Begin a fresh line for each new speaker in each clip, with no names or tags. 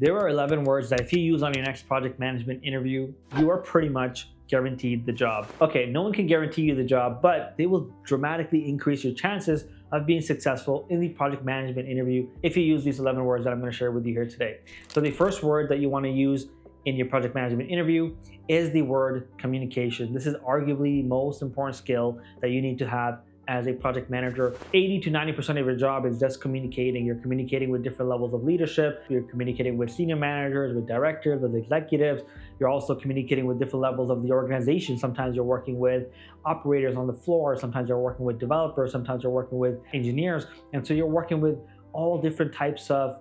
There are 11 words that if you use on your next project management interview, you are pretty much guaranteed the job. Okay, no one can guarantee you the job, but they will dramatically increase your chances of being successful in the project management interview if you use these 11 words that I'm going to share with you here today. So the first word that you want to use in your project management interview is the word communication. This is arguably the most important skill that you need to have as a project manager. 80 to 90% of your job is just communicating. You're communicating with different levels of leadership. You're communicating with senior managers, with directors, with executives. You're also communicating with different levels of the organization. Sometimes you're working with operators on the floor. Sometimes you're working with developers. Sometimes you're working with engineers. And so you're working with all different types of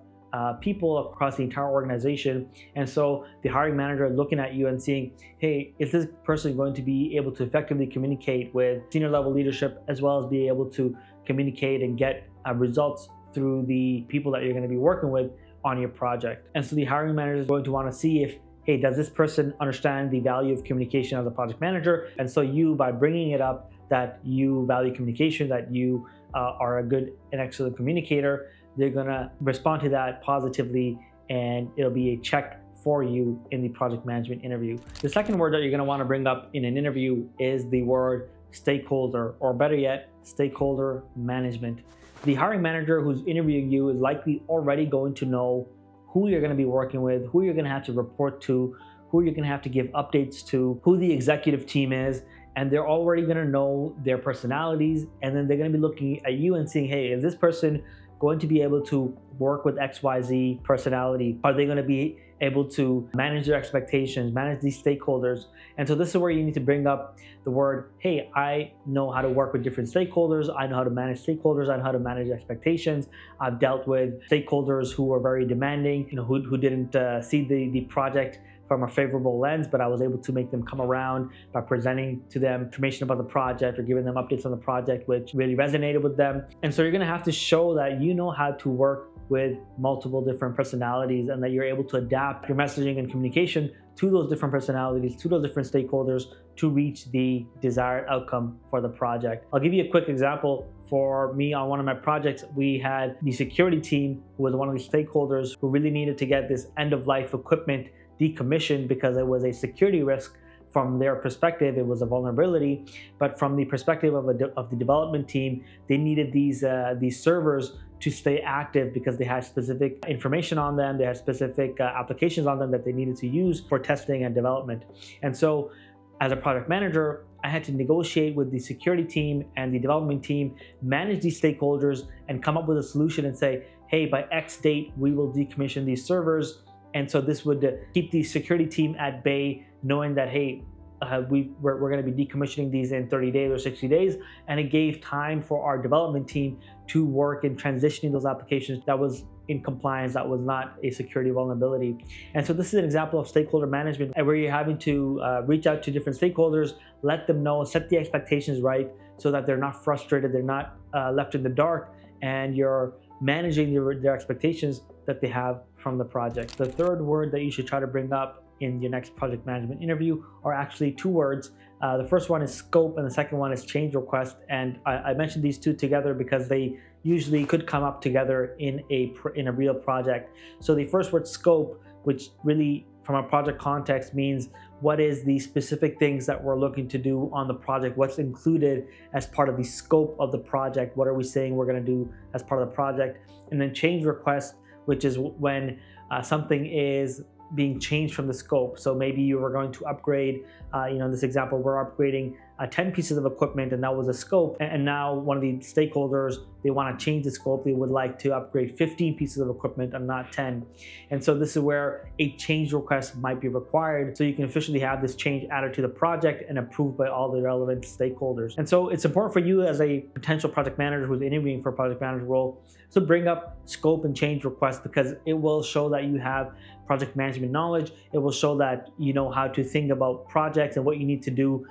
people across the entire organization. And so the hiring manager is looking at you and seeing, hey, is this person going to be able to effectively communicate with senior level leadership, as well as be able to communicate and get results through the people that you're going to be working with on your project. And so the hiring manager is going to want to see if, hey, does this person understand the value of communication as a project manager? And so you, by bringing it up that you value communication, that you are a good and excellent communicator, they're gonna respond to that positively, and it'll be a check for you in the project management interview. The second word that you're gonna wanna bring up in an interview is the word stakeholder, or better yet, stakeholder management. The hiring manager who's interviewing you is likely already going to know who you're gonna be working with, who you're gonna have to report to, who you're gonna have to give updates to, who the executive team is, and they're already gonna know their personalities, and then they're gonna be looking at you and saying, hey, is this person going to be able to work with XYZ personality? Are they going to be able to manage their expectations, manage these stakeholders? And so this is where you need to bring up the word, hey, I know how to work with different stakeholders. I know how to manage stakeholders. I know how to manage expectations. I've dealt with stakeholders who are very demanding, who didn't see the project from a favorable lens, but I was able to make them come around by presenting to them information about the project or giving them updates on the project, which really resonated with them. And so you're gonna have to show that you know how to work with multiple different personalities, and that you're able to adapt your messaging and communication to those different personalities, to those different stakeholders, to reach the desired outcome for the project. I'll give you a quick example. For me, on one of my projects, we had the security team who was one of the stakeholders who really needed to get this end-of-life equipment decommissioned because it was a security risk. From their perspective, it was a vulnerability, but from the perspective of the development team, they needed these servers to stay active because they had specific information on them, they had specific applications on them that they needed to use for testing and development. And so as a project manager, I had to negotiate with the security team and the development team, manage these stakeholders, and come up with a solution and say, hey, by X date, we will decommission these servers. And so this would keep the security team at bay, knowing that, hey, we're going to be decommissioning these in 30 days or 60 days. And it gave time for our development team to work in transitioning those applications that was in compliance, that was not a security vulnerability. And so this is an example of stakeholder management, where you're having to reach out to different stakeholders, let them know, set the expectations right so that they're not frustrated, they're not left in the dark, and you're managing their expectations that they have from the project. The third word that you should try to bring up in your next project management interview are actually two words. The first one is scope, and the second one is change request. And I mentioned these two together because they usually could come up together in a real project. So the first word, scope, which really from a project context means what is the specific things that we're looking to do on the project, what's included as part of the scope of the project, what are we saying we're going to do as part of the project. And then change request, which is when something is being changed from the scope. So maybe you were going to upgrade, in this example, we're upgrading 10 pieces of equipment, and that was a scope. And now one of the stakeholders, they want to change the scope. They would like to upgrade 15 pieces of equipment and not 10. And so this is where a change request might be required, so you can officially have this change added to the project and approved by all the relevant stakeholders. And so it's important for you as a potential project manager who's interviewing for a project manager role to bring up scope and change requests, because it will show that you have project management knowledge. It will show that you know how to think about projects and what you need to do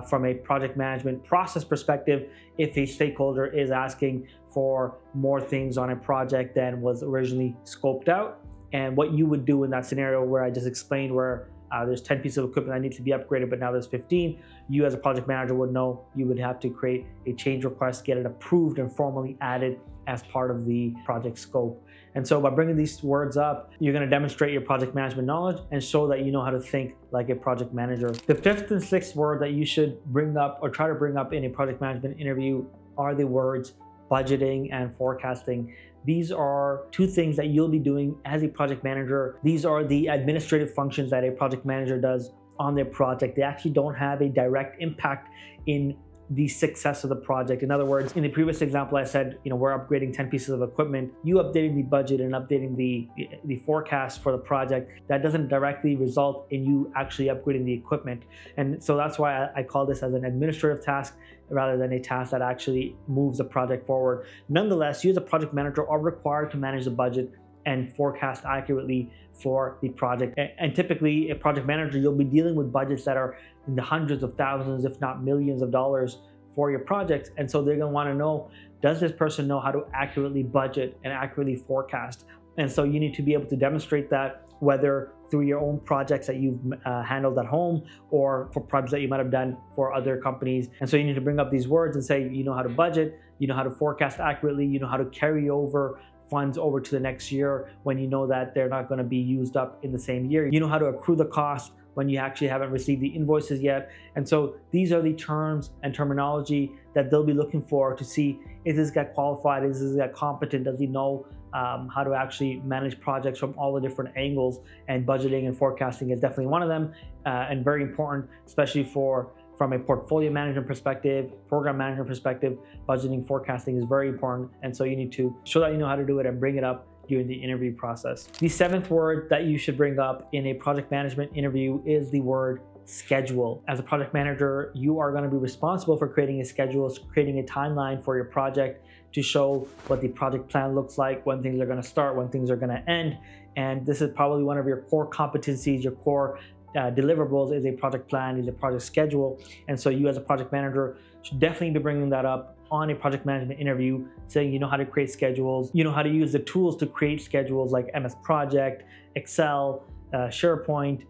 from a project management process perspective if a stakeholder is asking for more things on a project than was originally scoped out, and what you would do in that scenario where I just explained, where there's 10 pieces of equipment that need to be upgraded, but now there's 15. You as a project manager would know you would have to create a change request, get it approved and formally added as part of the project scope. And so by bringing these words up, you're going to demonstrate your project management knowledge and show that you know how to think like a project manager. The fifth and sixth word that you should bring up or try to bring up in a project management interview are the words budgeting and forecasting. These are two things that you'll be doing as a project manager. These are the administrative functions that a project manager does on their project. They actually don't have a direct impact in the success of the project. In other words, in the previous example, I said, we're upgrading 10 pieces of equipment. You updating the budget and updating the forecast for the project, that doesn't directly result in you actually upgrading the equipment. And so that's why I call this as an administrative task rather than a task that actually moves the project forward. Nonetheless, you as a project manager are required to manage the budget and forecast accurately for the project. And typically, a project manager, you'll be dealing with budgets that are in the hundreds of thousands, if not millions of dollars for your projects. And so they're gonna wanna know, does this person know how to accurately budget and accurately forecast? And so you need to be able to demonstrate that, whether through your own projects that you've handled at home or for projects that you might have done for other companies. And so you need to bring up these words and say, you know how to budget, you know how to forecast accurately, you know how to carry over funds over to the next year when you know that they're not going to be used up in the same year. You know how to accrue the cost when you actually haven't received the invoices yet. And so these are the terms and terminology that they'll be looking for to see, is this guy qualified? Is this guy competent? Does he know how to actually manage projects from all the different angles? And budgeting and forecasting is definitely one of them, and very important, especially from a portfolio management perspective, program management perspective. Budgeting, forecasting is very important. And so you need to show that you know how to do it and bring it up during the interview process. The seventh word that you should bring up in a project management interview is the word schedule. As a project manager, you are going to be responsible for creating a schedule, creating a timeline for your project to show what the project plan looks like, when things are going to start, when things are going to end. And this is probably one of your core competencies, your core deliverables is a project plan, is a project schedule. And so you as a project manager should definitely be bringing that up on a project management interview, saying you know how to create schedules, you know how to use the tools to create schedules like MS Project, Excel, SharePoint,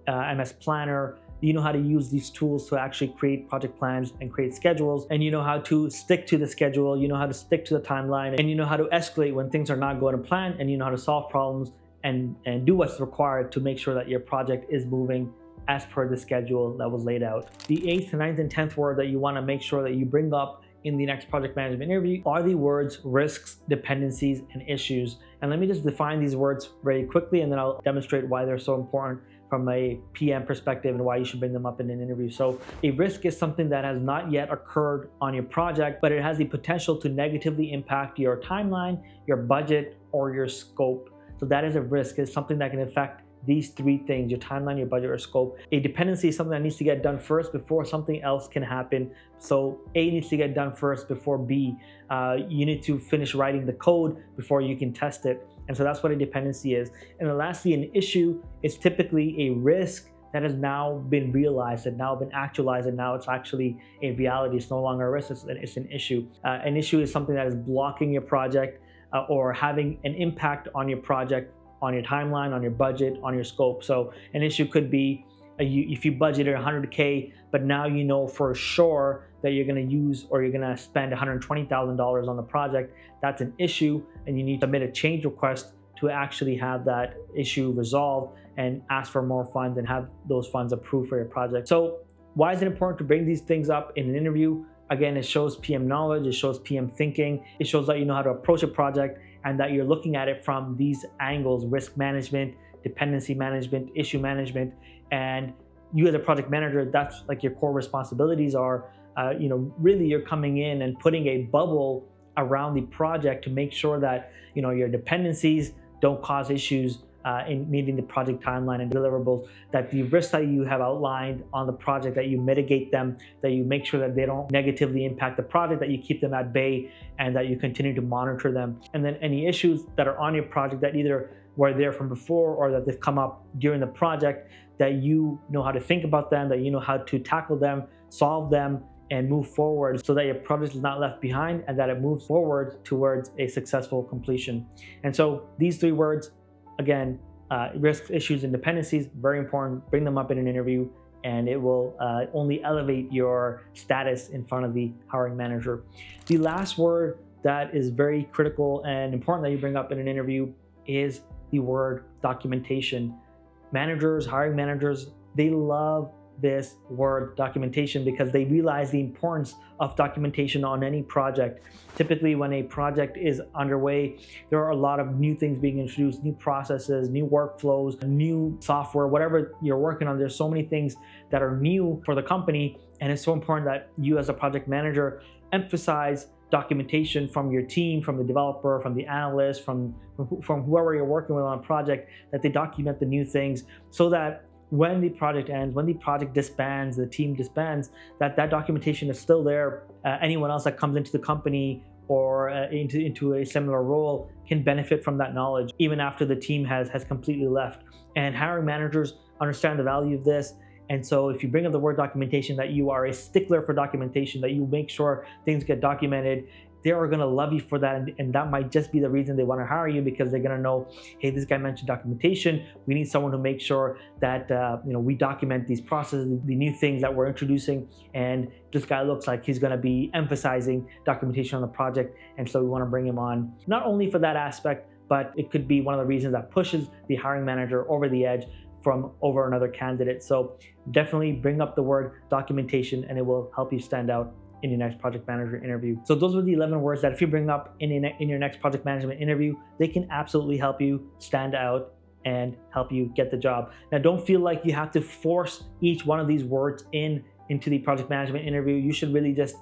MS Planner. You know how to use these tools to actually create project plans and create schedules, and you know how to stick to the schedule, you know how to stick to the timeline, and you know how to escalate when things are not going to plan, and you know how to solve problems and do what's required to make sure that your project is moving as per the schedule that was laid out. The 8th, 9th, and 10th word that you want to make sure that you bring up in the next project management interview are the words risks, dependencies, and issues. And let me just define these words very quickly, and then I'll demonstrate why they're so important from a PM perspective and why you should bring them up in an interview. So a risk is something that has not yet occurred on your project, but it has the potential to negatively impact your timeline, your budget, or your scope. So that is a risk. It's something that can affect these three things: your timeline, your budget, or scope. A dependency is something that needs to get done first before something else can happen. So A needs to get done first before B. You need to finish writing the code before you can test it. And so that's what a dependency is. And then lastly, an issue is typically a risk that has now been realized, and now been actualized, and now it's actually a reality. It's no longer a risk, it's an issue. An issue is something that is blocking your project or having an impact on your project, on your timeline, on your budget, on your scope. So an issue could be if you budgeted 100K, but now you know for sure that you're going to use or you're going to spend $120,000 on the project. That's an issue, and you need to submit a change request to actually have that issue resolved and ask for more funds and have those funds approved for your project. So why is it important to bring these things up in an interview? Again, it shows PM knowledge, it shows PM thinking, it shows that you know how to approach a project and that you're looking at it from these angles: risk management, dependency management, issue management. And you as a project manager, that's like your core responsibilities are, really you're coming in and putting a bubble around the project to make sure that, your dependencies don't cause issues in meeting the project timeline and deliverables, that the risks that you have outlined on the project, that you mitigate them, that you make sure that they don't negatively impact the project, that you keep them at bay, and that you continue to monitor them. And then any issues that are on your project that either were there from before or that they've come up during the project, that you know how to think about them, that you know how to tackle them, solve them, and move forward so that your project is not left behind and that it moves forward towards a successful completion. And so these three words, again, risks, issues, and dependencies, very important. Bring them up in an interview, and it will only elevate your status in front of the hiring manager. The last word that is very critical and important that you bring up in an interview is the word documentation. Managers, hiring managers, they love this word documentation because they realize the importance of documentation on any project. Typically, when a project is underway, there are a lot of new things being introduced, new processes, new workflows, new software, whatever you're working on. There's so many things that are new for the company, and it's so important that you as a project manager emphasize documentation from your team, from the developer, from the analyst, from whoever you're working with on a project, that they document the new things so that when the project ends, when the project disbands, the team disbands, that documentation is still there. Anyone else that comes into the company or into a similar role can benefit from that knowledge even after the team has completely left. And hiring managers understand the value of this. And so if you bring up the word documentation, that you are a stickler for documentation, that you make sure things get documented, they are going to love you for that. And that might just be the reason they want to hire you, because they're going to know, hey, this guy mentioned documentation. We need someone to make sure that we document these processes, the new things that we're introducing. And this guy looks like he's going to be emphasizing documentation on the project. And so we want to bring him on, not only for that aspect, but it could be one of the reasons that pushes the hiring manager over the edge from over another candidate. So definitely bring up the word documentation, and it will help you stand out in your next project manager interview. So those are the 11 words that if you bring up in your next project management interview, they can absolutely help you stand out and help you get the job. Now, don't feel like you have to force each one of these words into the project management interview. You should really just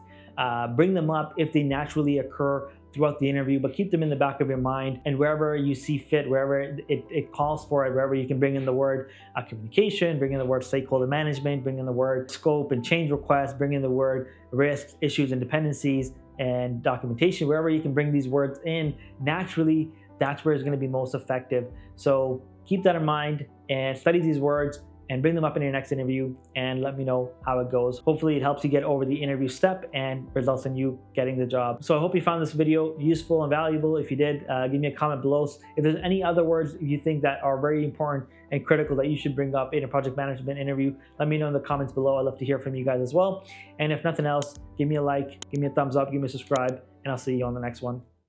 bring them up if they naturally occur throughout the interview, but keep them in the back of your mind, and wherever you see fit, wherever it calls for it, wherever you can bring in the word communication, bring in the word stakeholder management, bring in the word scope and change requests, bring in the word risks, issues, and dependencies, and documentation. Wherever you can bring these words in naturally, that's where it's going to be most effective. So keep that in mind and study these words and bring them up in your next interview, and let me know how it goes. Hopefully it helps you get over the interview step and results in you getting the job. So I hope you found this video useful and valuable. If you did, give me a comment below. If there's any other words you think that are very important and critical that you should bring up in a project management interview, let me know in the comments below. I'd love to hear from you guys as well. And if nothing else, give me a like, give me a thumbs up, give me a subscribe, and I'll see you on the next one.